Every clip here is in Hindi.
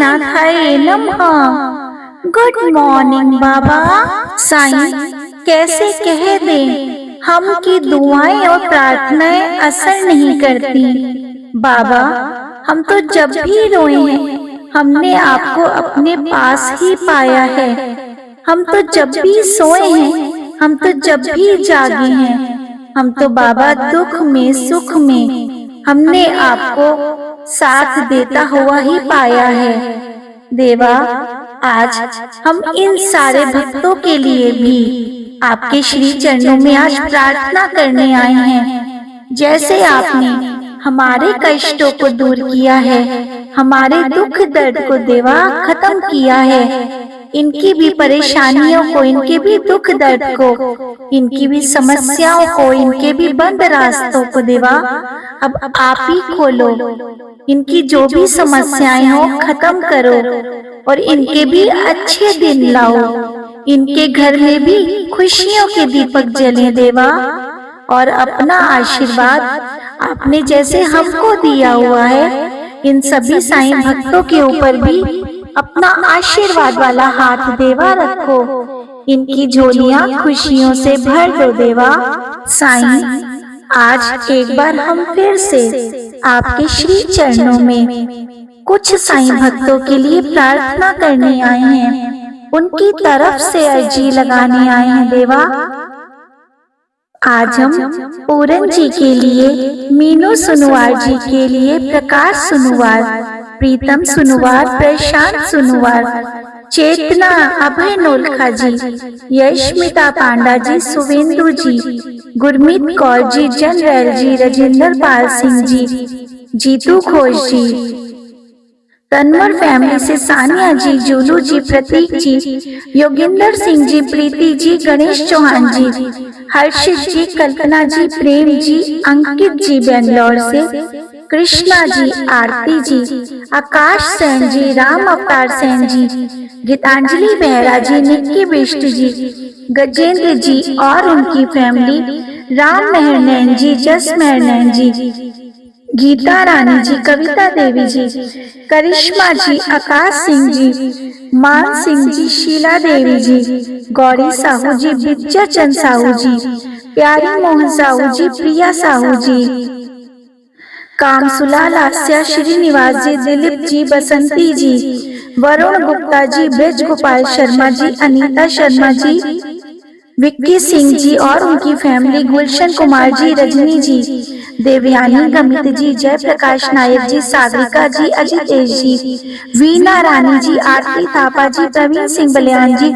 साईनाथाय नमः। गुड मॉर्निंग बाबा। साईं कैसे कह दें हम की दुआएं और प्रार्थनाएं असर नहीं करती। बाबा हम तो जब भी रोए हैं हमने आपको अपने पास ही पाया है। हम तो जब भी सोए हैं, हम तो जब भी जागे हैं, हम तो बाबा दुख में सुख में हमने आपको साथ देता हुआ ही पाया है। देवा आज हम इन सारे भक्तों के लिए भी आपके श्री चरणों में आज प्रार्थना करने आए हैं। जैसे आपने हमारे कष्टों को दूर किया है, हमारे दुख दर्द को देवा खत्म किया है, इनकी भी परेशानियों को, इनके भी दुख दर्द को, इनकी भी समस्याओं को, इनके भी बंद रास्तों को देवा अब आप ही खोलो। इनकी जो भी समस्याएं हो खत्म करो और इनके भी अच्छे दिन लाओ। इनके घर में भी खुशियों के दीपक जले देवा और अपना आशीर्वाद आपने जैसे हमको दिया हुआ है इन सभी साईं भक्तों के ऊपर भी अपना आशीर्वाद वाला हाथ देवा रखो। इनकी झोलियां खुशियों से भर दो देवा। साईं आज एक बार हम फिर से आपके श्री चरणों में कुछ साईं भक्तों के लिए प्रार्थना करने आए हैं, उनकी तरफ से अर्जी लगाने आए हैं देवा। आज हम पूरन जी के लिए, मीनू सुनुवार जी के लिए, प्रकाश सुनुवार, प्रीतम सुनुवार, प्रशांत सुनुवार, चेतना अभय नोलखा जी, यशमिता पांडा जी, सुवेंदु जी, गुरमीत कौर जी, जनरैल जी, राजेंद्र पाल सिंह जी, जीतू घोष जी, तनवर फैमिली से सानिया जी, जूलू जी, प्रतीक जी, योगिंदर सिंह जी, प्रीति जी, गणेश चौहान जी, हर्षित जी, कल्पना जी, प्रेम जी, अंकित जी बेंगलोर से, कृष्णा जी, आरती जी, आकाश सेन जी, राम अवतार सेन जी, गीतांजलि बेहरा जी, निक्की बिष्ट जी, गजेंद्र जी और उनकी फैमिली, राम मेहर नैन जी, जस मेहर नैन जी, गीता रानी जी, कविता देवी जी, करिश्मा जी, आकाश सिंह जी, मान सिंह जी, शीला देवी जी, गौरी साहू जी, विद्या चंद साहू जी, प्यारी मोहन साहू जी, प्रिया साहू जी, कामसुला लास्या श्रीनिवास जी, दिलीप जी, बसंती जी, वरुण गुप्ता जी, ब्रज गोपाल शर्मा जी, अनीता शर्मा जी, विक्की सिंह जी और उनकी फैमिली, गुलशन कुमार जी, रजनी जी, देवयानी गमित जी, जय प्रकाश नायक जी, सागरिका जी, अजितेश जी, वीना रानी जी, आरती थापा जी, प्रवीण सिंह बलियान जी,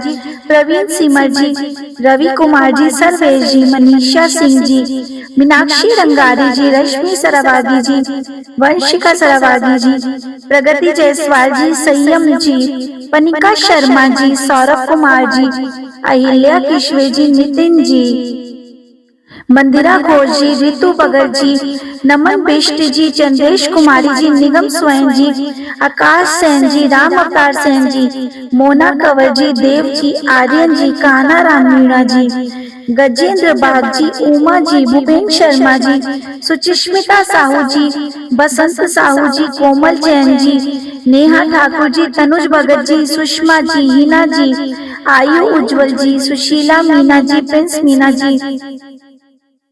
प्रवीण सिमर जी, रवि कुमार जी, सर्वेश जी, मनीषा सिंह जी, मीनाक्षी रंगारी जी, रश्मि सरावागी जी, वंशिका सरावागी जी, प्रगति जायसवाल जी, संयम जी, पनिका शर्मा जी, सौरभ कुमार जी, अहिल्या किशवे जी, नितिन जी, मंदिरा घोष जी, रितु बगर जी, नमन बिष्ट जी, चंद्रेश कुमारी जी, निगम स्वयं जी, आकाश सेन जी, राम अवतार सेन जी, मोना कंवर जी, देव जी, आर्यन जी, कान्हा राम मीणा जी, गजेंद्र बाग जी, उमा जी, भूपेन शर्मा जी, सुचिस्मिता साहू जी, बसंत साहू जी, कोमल जैन जी, नेहा ठाकुर जी, तनुज भगत जी, सुषमा जी, हिना जी, आयु उज्जवल जी, सुशीला मीना जी, प्रिंस मीना जी,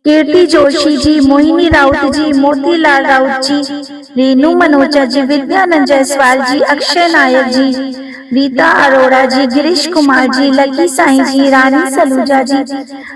कीर्ति जोशी जी, मोहिनी राउत जी, मोतीलाल राउत जी, रेनू मनोजा जी, विद्यानंद जायसवाल जी, अक्षय नायक जी, रीता अरोड़ा जी, गिरीश कुमार जी, लकी साई जी, रानी सलूजा जी,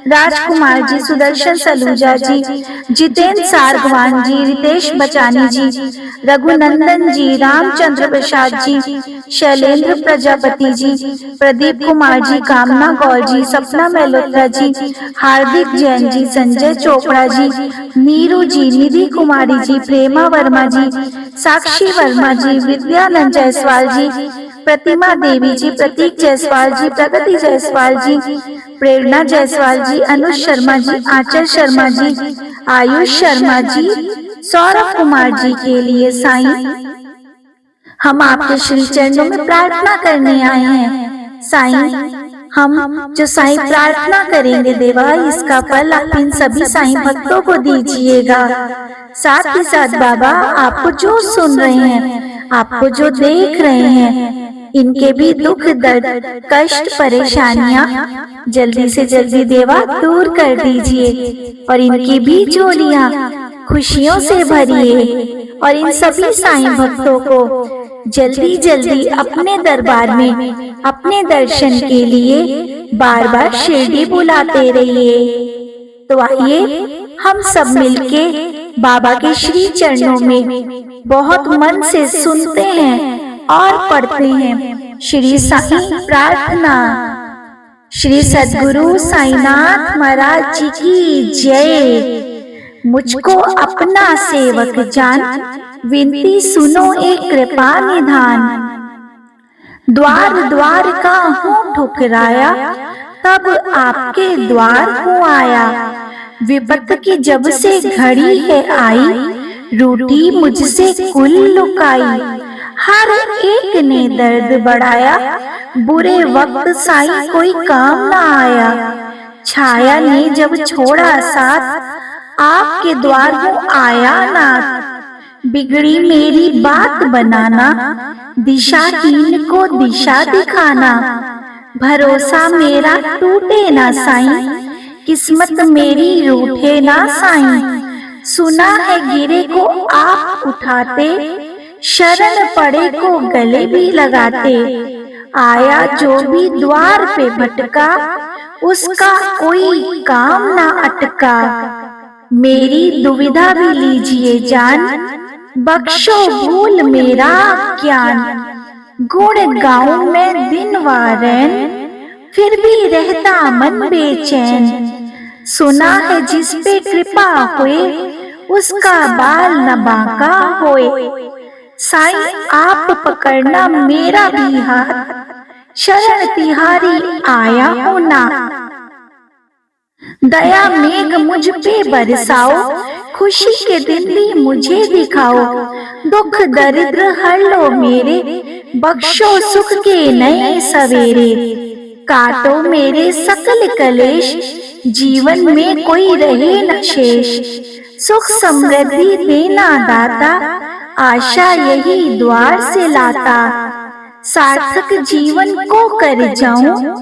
राजकुमार जी, सुदर्शन सलूजा जी, जितेंद्र सारगवान जी, रितेश बचानी जी, रघुनंदन जी, रामचंद्र प्रसाद जी, शैलेंद्र प्रजापति जी, प्रदीप कुमार जी, कामना गौर जी, सपना मेहलोत्रा जी, हार्दिक जैन जी, संजय चोपड़ा जी, नीरू जी, निधि कुमारी जी, प्रेमा वर्मा जी, साक्षी वर्मा जी, विद्यानंद जायसवाल जी, प्रतिमा देवी जी, प्रतीक जायसवाल जी, प्रगति जायसवाल जी, प्रेरणा जायसवाल जी, अनुज शर्मा जी, आंचल शर्मा जी, आयुष शर्मा जी, सौरभ कुमार जी के लिए साईं हम आपके श्री चरणों में प्रार्थना करने आए हैं। साईं हम जो साईं प्रार्थना करेंगे देवा, इसका फल आप इन सभी साईं भक्तों को दीजिएगा। साथ ही साथ बाबा आपको जो सुन रहे हैं आपको जो देख रहे हैं इनके भी दुख दर्द कष्ट परेशानियां जल्दी से जल्दी देवा दूर कर दीजिए और इनकी भी झोलियां खुशियों से भरिए और इन सभी साईं भक्तों को जल्दी जल्दी अपने दरबार में अपने दर्शन के लिए बार बार शिरडी बुलाते रहिए। तो आइए हम सब मिलके बाबा के श्री चरणों में बहुत मन से सुनते हैं और पढ़ते हैं श्री साईं प्रार्थना। श्री सद्गुरु साईनाथ महाराज जी की जय। मुझको अपना सेवक जान, विनती सुनो एक कृपा निधान। द्वार द्वार का हूँ ठुकराया, तब आपके द्वार हूँ आया। विपत की जब से घड़ी है आई, रूठी मुझसे कुल लुकाई। हर एक ने दर्द बढ़ाया, बुरे वक्त साईं कोई काम ना आया। छाया ने जब छोड़ा साथ, आपके द्वार हूँ आया नाथ। बिगड़ी मेरी बात बनाना, दिशाहीन को दिशा दिखाना। भरोसा मेरा टूटे ना साईं, किस्मत मेरी रूठे ना साईं। सुना है गिरे को आप उठाते, शरण पड़े को गले भी लगाते। आया जो भी द्वार पे भटका, उसका कोई काम ना अटका। मेरी दुविधा भी लीजिए जान, बख्शो भूल मेरा ज्ञान। गुण गाऊं मैं दिन व रैन, फिर भी रहता मन बेचैन। सुना है जिस पे कृपा होए, उसका बाल न बांका होए। साईं आप पकड़ना मेरा भी हाथ, शरण तिहारी आया हो ना। दया मेघ मुझ पे बरसाओ, खुशी के दिन भी मुझे दिखाओ। दुख दरिद्र हर लो मेरे, बख्शो सुख के नए सवेरे। काटो मेरे सकल कलेश, जीवन में कोई रहे न शेष। सुख समृद्धि देना दाता, आशा यही द्वार से लाता। सार्थक जीवन को कर जाऊं,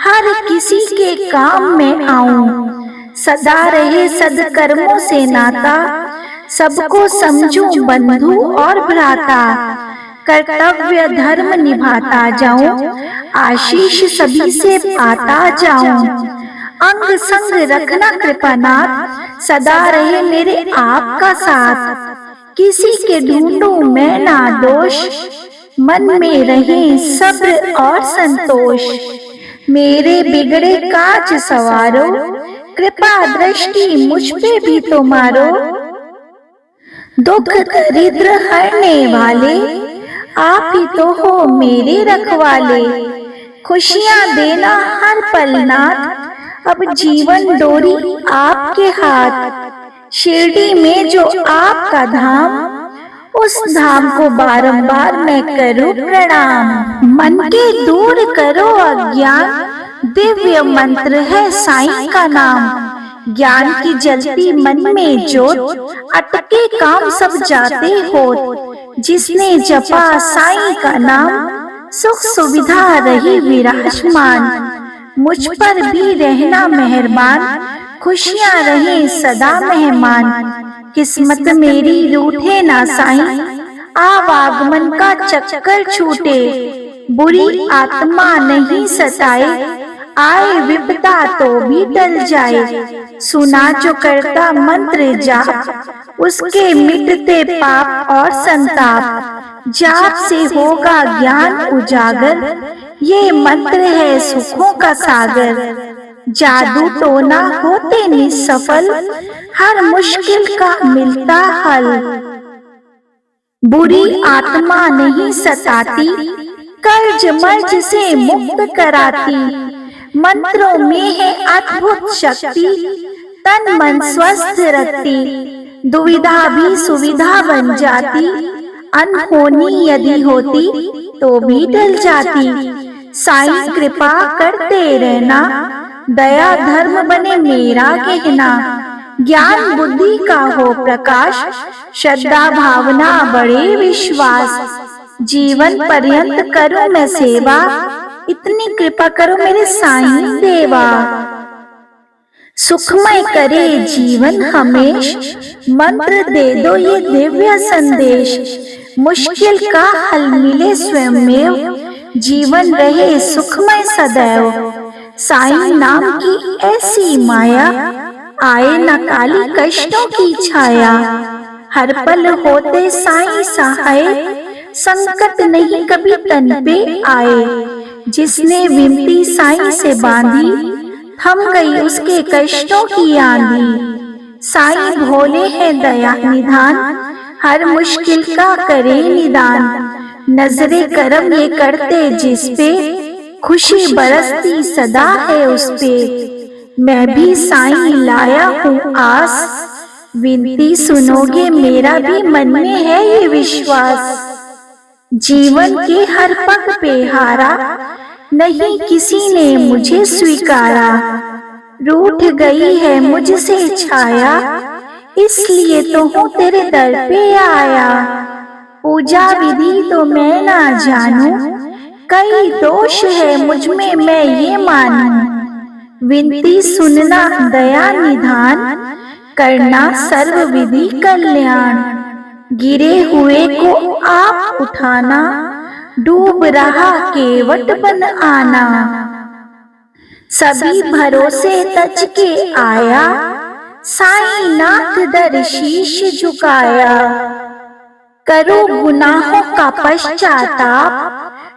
हर किसी के काम में आऊं। सदा रहे सदकर्मों से नाता, सबको समझूं बंधु और भ्राता। कर्तव्य धर्म निभाता जाऊं, आशीष सभी से पाता जाऊं। अंग संग रखना कृपानाथ, सदा रहे मेरे आपका साथ। किसी के ढूंढूं मैं ना दोष, मन में रहे सब्र और संतोष। मेरे बिगड़े काज सवारो, कृपा दृष्टि मुझ पे भी तो मारो। दुख दरिद्र हरने वाले, आप ही तो हो मेरे रखवाले। खुशियां देना हर पल नाथ, अब जीवन डोरी आपके हाथ। शिरडी में जो आपका धाम, उस धाम को बारंबार मैं करूं प्रणाम। मन के दूर करो अज्ञान, दिव्य मंत्र है साईं का नाम। ज्ञान की जलती मन में जोत, अटके काम सब जाते हो। जिसने जपा साईं का नाम, सुख सुविधा रही विराजमान। मुझ पर भी रहना मेहरबान, खुशियां रहे सदा मेहमान। किस्मत मेरी रूठे ना साईं, आवागमन का चक्कर छूटे। बुरी आत्मा नहीं सताए, आए विपदा तो भी टल जाए। सुना जो करता मंत्र जाप, उसके मिटते पाप और संताप। जाप से होगा ज्ञान उजागर, ये मंत्र है सुखों का सागर। जादू टोना होते निसफल, हर मुश्किल का मिलता हल। बुरी आत्मा नहीं सताती, कर्ज मर्ज से मुक्त कराती। मंत्रों में है अद्भुत शक्ति, तन मन स्वस्थ रखती। दुविधा भी सुविधा बन जाती, अनहोनी यदि होती तो भी टल जाती। साईं कृपा करते रहना, दया धर्म बने मेरा कहना। ज्ञान बुद्धि का हो प्रकाश, श्रद्धा भावना बड़े विश्वास। जीवन पर्यंत करूं मैं सेवा, इतनी कृपा करो मेरे साईं देवा। सुखमय करे जीवन हमेश, मंत्र दे दो ये दिव्य संदेश। मुश्किल का हल मिले स्वयं, जीवन रहे सुखमय सदैव। साईं नाम की ऐसी माया, आए न काली कष्टों की छाया। हर पल होते साईं सहाय, संकट नहीं कभी तन पे आए। जिसने विनती साईं से बांधी, थम गई उसके कष्टों की आंधी। साईं भोले हैं दया निधान, हर मुश्किल का करे निदान। नजरे करम ये करते जिस पे, खुशी बरसती सदा है उस पे। मैं भी साईं लाया हूँ आस, विनती सुनोगे मेरा भी मन में है ये विश्वास। जीवन के हर पग पे हारा, नहीं किसी ने मुझे स्वीकारा। रूठ गई है मुझसे छाया, इसलिए तो हूँ तेरे दर पे आया। पूजा विधि तो मैं ना जानूं, कई दोष है मुझ में मैं ये मानूं। विनती सुनना दया निधान, करना सर्व विधि कल्याण। गिरे हुए को आप उठाना, डूब रहा केवट बन आना। सभी भरोसे तज के आया, साईं नाथ दर शीश झुकाया। करो गुनाहों का पश्चाताप,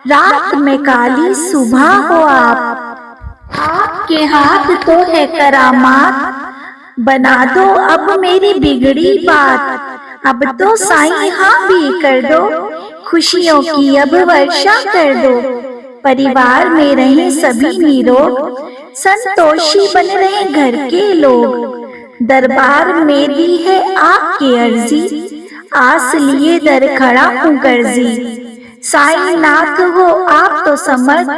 रात में काली सुबह हो आप। आपके हाथ तो है करामात, बना दो अब मेरी बिगड़ी बात। अब तो साईं हाँ भी कर दो, खुशियों की अब वर्षा कर दो। परिवार में रहे सभी निरोग, संतोषी बन रहे घर के लोग। दरबार में दी है आपकी अर्जी, आस लिए दर खड़ा हूँ गर्जी। साईं नाथ हो आप तो समर्थ,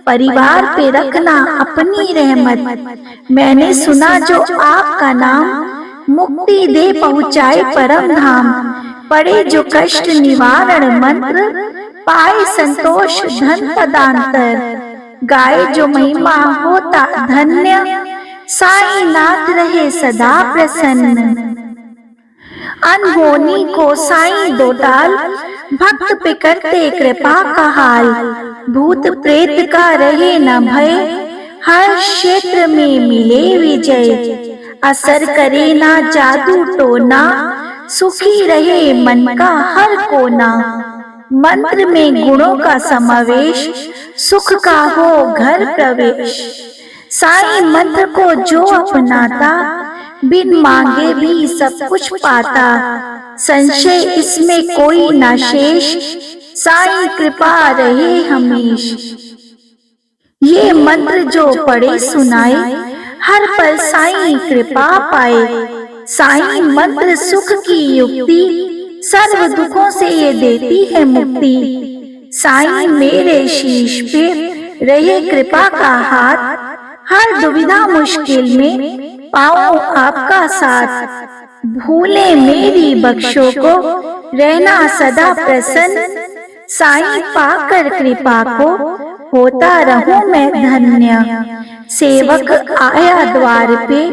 परिवार पे रखना अपनी रहमत। मैंने सुना जो आपका नाम, मुक्ति दे पहुँचाए परम धाम। पड़े जो कष्ट निवारण मंत्र, पाए संतोष धन पदांतर। गाए जो महिमा होता धन्य, साईं नाथ रहे सदा प्रसन्न। अनहोनी को साईं दो टाल, भक्त पे करते कृपा का हाल। भूत प्रेत का रहे न भय, हर क्षेत्र में मिले विजय। असर करे ना जादू टोना, सुखी रहे मन का हर कोना। मंत्र में गुणों का समावेश, सुख का हो घर प्रवेश। साईं मंत्र को जो अपनाता, बिन मांगे भी सब कुछ पाता। संशय इसमें कोई न शेष, साईं कृपा रहे हमेश। ये मंत्र जो पढ़े सुनाए, हर पल साईं कृपा पाए। साईं मंत्र सुख की युक्ति, सर्व दुखों से ये देती है मुक्ति। साईं मेरे शीश पे रहे कृपा का हाथ, हर दुविधा मुश्किल में पाऊं आपका साथ। भूले मेरी बख्शों को, रहना सदा प्रसन्न। साईं पाकर कृपा को, होता रहूं मैं धन्य। सेवक आया द्वार पे,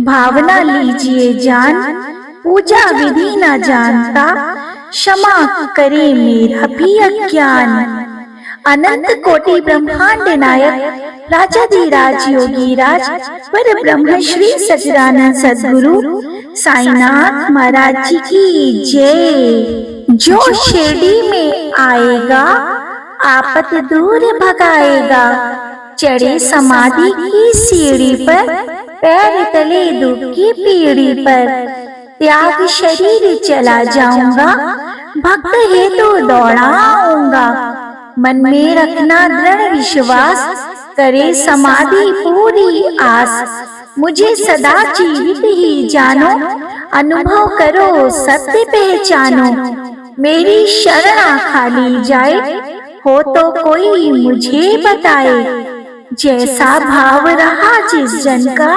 भावना लीजिए जान। पूजा विधि न जानता, क्षमा करे मेरा भी अज्ञान। अनंत कोटि ब्रह्मांड नायक, राजाधिराज योगी राज, पर ब्रह्म श्री सच्चिदानंद सद्गुरु साईनाथ महाराज जी की जय। जो शिरडी में आएगा, आपत दूर भगाएगा। चढ़े समाधि की सीढ़ी पर, पैर तले दुख की पीढ़ी पर। त्याग शरीर चला जाऊंगा, भक्त हेतु दौड़ाऊंगा। मन में रखना दृढ़ विश्वास, करे समाधि पूरी आस। मुझे सदा जीवित ही जानो, अनुभव करो सत्य पहचानो। मेरी शरणा खाली जाए, हो तो कोई मुझे बताए। जैसा भाव रहा जिस जन का,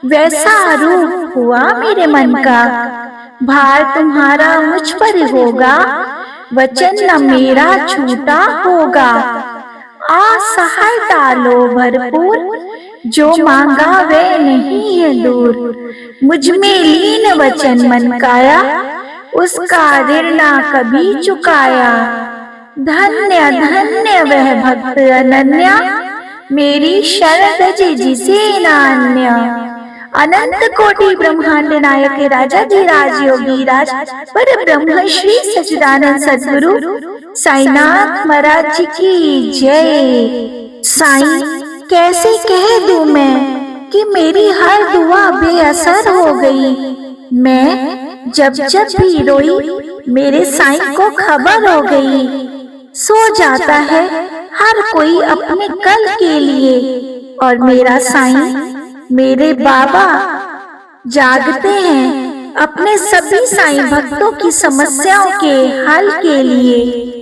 वैसा रूप हुआ मेरे मन का। भार तुम्हारा मुझ पर होगा, वचन न मेरा छूटा होगा। असहायता लो भरपूर, जो मांगा वे नहीं है दूर। मुझ में लीन वचन मन काया, उसका ऋण ना कभी चुकाया। धन्य धन्य वह भक्त अनन्या, मेरी शरण तजे जिसे नान्य। अनंत कोटि ब्रह्मांड नायक राजा राज योगी राज पर ब्रह्म श्री सच्चिदानंद सद्गुरु साईनाथ महाराज जी की जय। साईं, कैसे कह दूं मैं कि मेरी हर दुआ बेअसर हो गई। मैं जब जब भी रोई, मेरे साईं को खबर हो गई। सो जाता है हर कोई अपने कल के लिए, और मेरा साईं, मेरे बाबा जागते हैं अपने सभी साईं भक्तों की समस्याओं के हल के लिए।